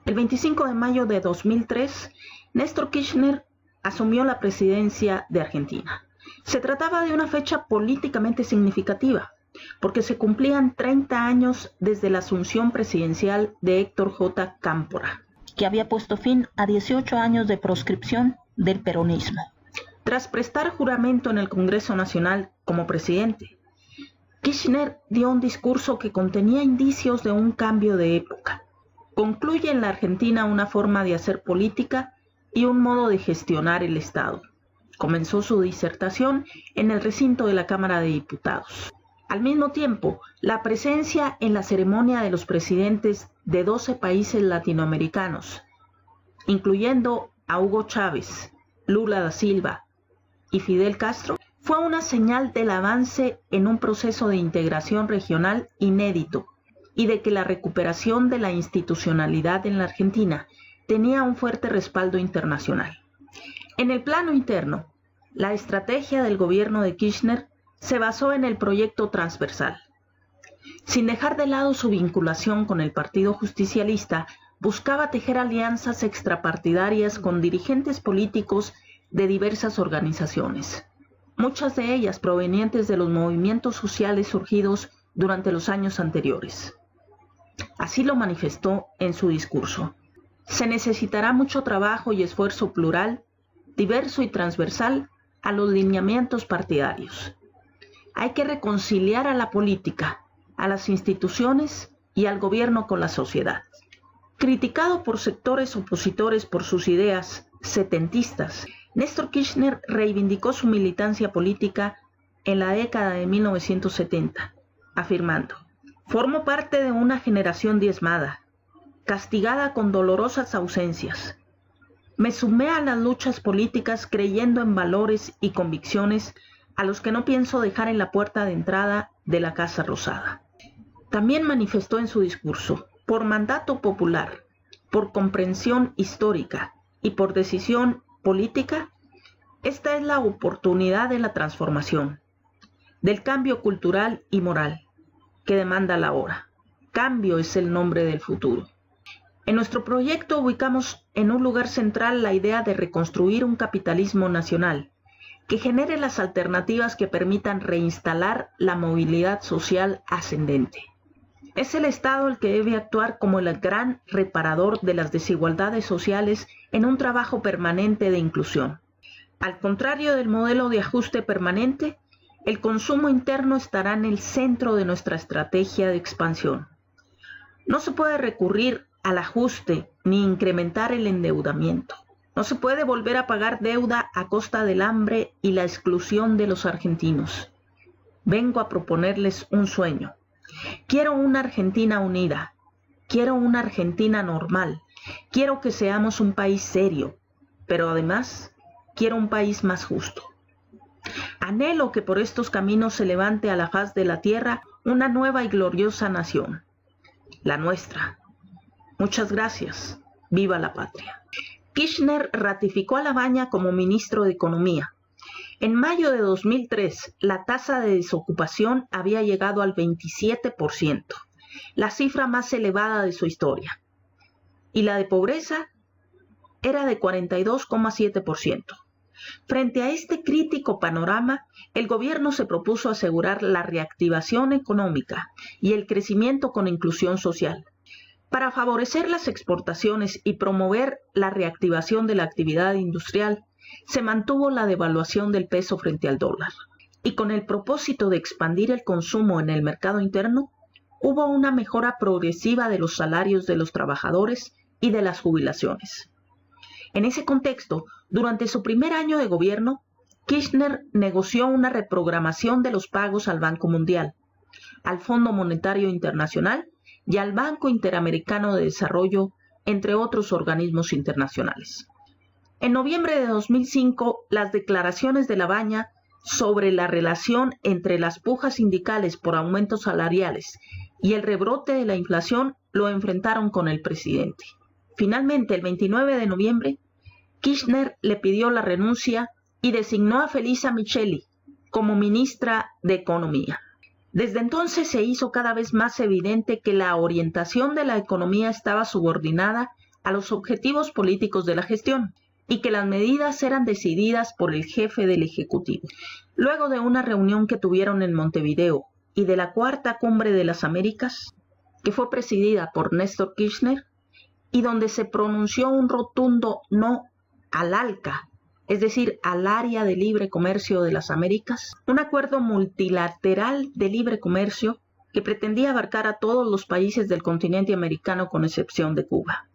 El 25 de mayo de 2003, Néstor Kirchner asumió la presidencia de Argentina. Se trataba de una fecha políticamente significativa, porque se cumplían 30 años desde la asunción presidencial de Héctor J. Cámpora, que había puesto fin a 18 años de proscripción del peronismo. Tras prestar juramento en el Congreso Nacional como presidente, Kirchner dio un discurso que contenía indicios de un cambio de época. Concluye en la Argentina una forma de hacer política y un modo de gestionar el Estado. Comenzó su disertación en el recinto de la Cámara de Diputados. Al mismo tiempo, la presencia en la ceremonia de los presidentes de 12 países latinoamericanos, incluyendo a Hugo Chávez, Lula da Silva y Fidel Castro, fue una señal del avance en un proceso de integración regional inédito y de que la recuperación de la institucionalidad en la Argentina tenía un fuerte respaldo internacional. En el plano interno, la estrategia del gobierno de Kirchner se basó en el proyecto transversal. Sin dejar de lado su vinculación con el Partido Justicialista, buscaba tejer alianzas extrapartidarias con dirigentes políticos de diversas organizaciones, muchas de ellas provenientes de los movimientos sociales surgidos durante los años anteriores. Así lo manifestó en su discurso. Se necesitará mucho trabajo y esfuerzo plural, diverso y transversal a los lineamientos partidarios. Hay que reconciliar a la política, a las instituciones y al gobierno con la sociedad. Criticado por sectores opositores por sus ideas setentistas, Néstor Kirchner reivindicó su militancia política en la década de 1970, afirmando: «Formo parte de una generación diezmada, castigada con dolorosas ausencias. Me sumé a las luchas políticas creyendo en valores y convicciones a los que no pienso dejar en la puerta de entrada de la Casa Rosada». También manifestó en su discurso: «Por mandato popular, por comprensión histórica y por decisión política, esta es la oportunidad de la transformación, del cambio cultural y moral que demanda la hora. Cambio es el nombre del futuro». En nuestro proyecto ubicamos en un lugar central la idea de reconstruir un capitalismo nacional que genere las alternativas que permitan reinstalar la movilidad social ascendente. Es el Estado el que debe actuar como el gran reparador de las desigualdades sociales en un trabajo permanente de inclusión. Al contrario del modelo de ajuste permanente, el consumo interno estará en el centro de nuestra estrategia de expansión. No se puede recurrir al ajuste ni incrementar el endeudamiento. No se puede volver a pagar deuda a costa del hambre y la exclusión de los argentinos. Vengo a proponerles un sueño. Quiero una Argentina unida. Quiero una Argentina normal. Quiero que seamos un país serio, pero además quiero un país más justo. Anhelo que por estos caminos se levante a la faz de la tierra una nueva y gloriosa nación, la nuestra. Muchas gracias. Viva la patria. Kirchner ratificó a Lavagna como ministro de Economía. En mayo de 2003, la tasa de desocupación había llegado al 27%, la cifra más elevada de su historia, y la de pobreza era de 42,7%. Frente a este crítico panorama, el gobierno se propuso asegurar la reactivación económica y el crecimiento con inclusión social. Para favorecer las exportaciones y promover la reactivación de la actividad industrial, se mantuvo la devaluación del peso frente al dólar. Y con el propósito de expandir el consumo en el mercado interno, hubo una mejora progresiva de los salarios de los trabajadores y de las jubilaciones. En ese contexto, durante su primer año de gobierno, Kirchner negoció una reprogramación de los pagos al Banco Mundial, al Fondo Monetario Internacional y al Banco Interamericano de Desarrollo, entre otros organismos internacionales. En noviembre de 2005, las declaraciones de Lavagna sobre la relación entre las pujas sindicales por aumentos salariales y el rebrote de la inflación lo enfrentaron con el presidente. Finalmente, el 29 de noviembre, Kirchner le pidió la renuncia y designó a Felisa Micheli como ministra de Economía. Desde entonces se hizo cada vez más evidente que la orientación de la economía estaba subordinada a los objetivos políticos de la gestión y que las medidas eran decididas por el jefe del Ejecutivo. Luego de una reunión que tuvieron en Montevideo y de la Cuarta Cumbre de las Américas, que fue presidida por Néstor Kirchner, y donde se pronunció un rotundo no al ALCA, es decir, al Área de Libre Comercio de las Américas, un acuerdo multilateral de libre comercio que pretendía abarcar a todos los países del continente americano con excepción de Cuba.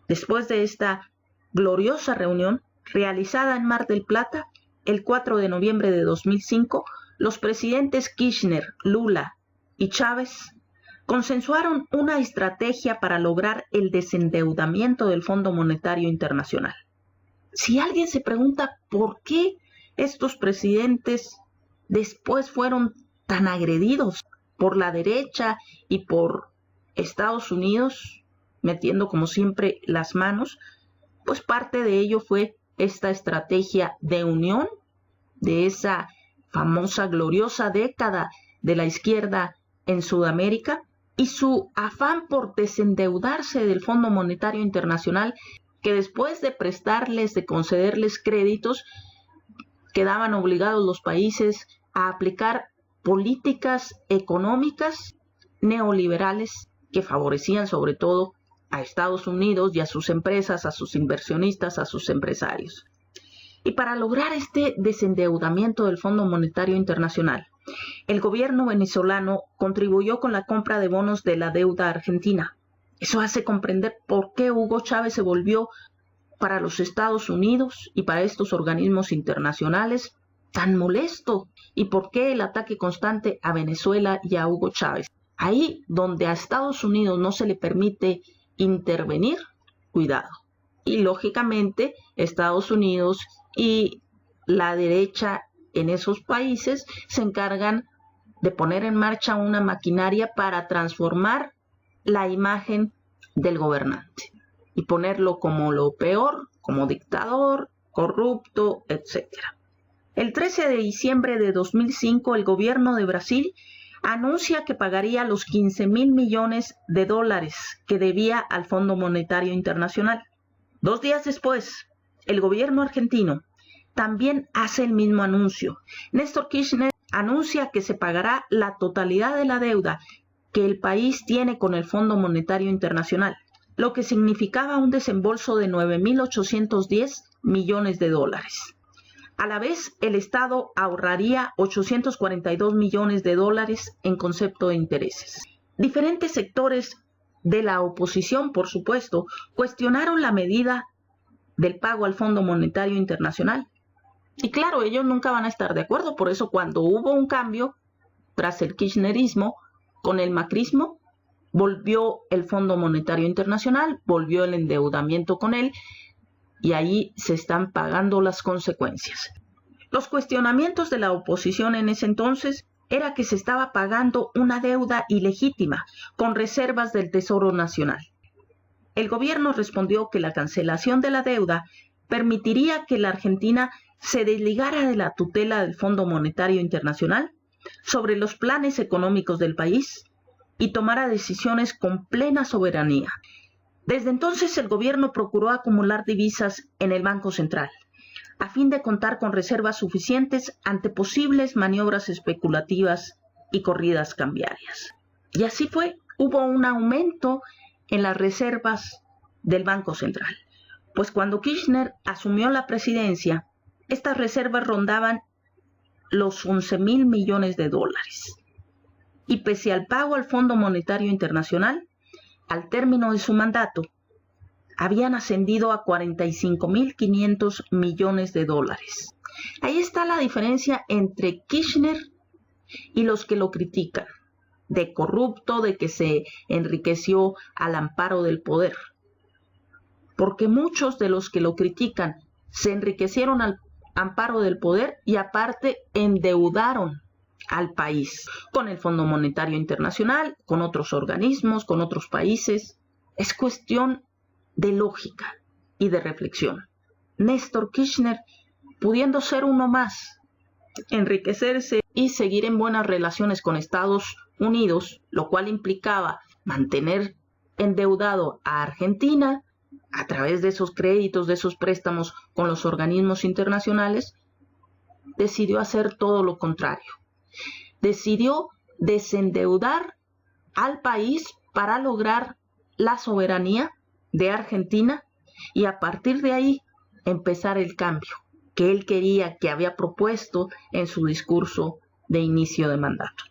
Después de esta gloriosa reunión, realizada en Mar del Plata, el 4 de noviembre de 2005, los presidentes Kirchner, Lula y Chávez consensuaron una estrategia para lograr el desendeudamiento del Fondo Monetario Internacional. Si alguien se pregunta por qué estos presidentes después fueron tan agredidos por la derecha y por Estados Unidos, metiendo como siempre las manos, pues parte de ello fue esta estrategia de unión de esa famosa gloriosa década de la izquierda en Sudamérica y su afán por desendeudarse del Fondo Monetario Internacional, que después de prestarles, de concederles créditos, quedaban obligados los países a aplicar políticas económicas neoliberales que favorecían sobre todo a Estados Unidos y a sus empresas, a sus inversionistas, a sus empresarios. Y para lograr este desendeudamiento del Fondo Monetario Internacional, el gobierno venezolano contribuyó con la compra de bonos de la deuda argentina. Eso hace comprender por qué Hugo Chávez se volvió para los Estados Unidos y para estos organismos internacionales tan molesto y por qué el ataque constante a Venezuela y a Hugo Chávez. Ahí donde a Estados Unidos no se le permite intervenir, cuidado. Y lógicamente Estados Unidos y la derecha en esos países se encargan de poner en marcha una maquinaria para transformar la imagen del gobernante y ponerlo como lo peor, como dictador, corrupto, etc. El 13 de diciembre de 2005, el gobierno de Brasil anuncia que pagaría los 15.000 millones de dólares que debía al Fondo Monetario Internacional. 2 días después, el gobierno argentino también hace el mismo anuncio. Néstor Kirchner anuncia que se pagará la totalidad de la deuda que el país tiene con el Fondo Monetario Internacional, lo que significaba un desembolso de 9.810 millones de dólares. A la vez, el Estado ahorraría 842 millones de dólares en concepto de intereses. Diferentes sectores de la oposición, por supuesto, cuestionaron la medida del pago al Fondo Monetario Internacional. Y claro, ellos nunca van a estar de acuerdo, por eso cuando hubo un cambio, tras el kirchnerismo, con el macrismo, volvió el Fondo Monetario Internacional, volvió el endeudamiento con él, y ahí se están pagando las consecuencias. Los cuestionamientos de la oposición en ese entonces era que se estaba pagando una deuda ilegítima con reservas del Tesoro Nacional. El gobierno respondió que la cancelación de la deuda permitiría que la Argentina se desligara de la tutela del Fondo Monetario Internacional sobre los planes económicos del país y tomara decisiones con plena soberanía. Desde entonces el gobierno procuró acumular divisas en el Banco Central, a fin de contar con reservas suficientes ante posibles maniobras especulativas y corridas cambiarias. Y así fue, hubo un aumento en las reservas del Banco Central, pues cuando Kirchner asumió la presidencia, estas reservas rondaban los 11.000 millones de dólares. Y pese al pago al Fondo Monetario Internacional, al término de su mandato, habían ascendido a 45.500 millones de dólares. Ahí está la diferencia entre Kirchner y los que lo critican, de corrupto, de que se enriqueció al amparo del poder. Porque muchos de los que lo critican se enriquecieron al amparo del poder y aparte endeudaron al país con el Fondo Monetario Internacional, con otros organismos, con otros países. Es cuestión de lógica y de reflexión. Néstor Kirchner, pudiendo ser uno más, enriquecerse y seguir en buenas relaciones con Estados Unidos, lo cual implicaba mantener endeudado a Argentina, a través de esos créditos, de esos préstamos con los organismos internacionales, decidió hacer todo lo contrario. Decidió desendeudar al país para lograr la soberanía de Argentina y a partir de ahí empezar el cambio que él quería, que había propuesto en su discurso de inicio de mandato.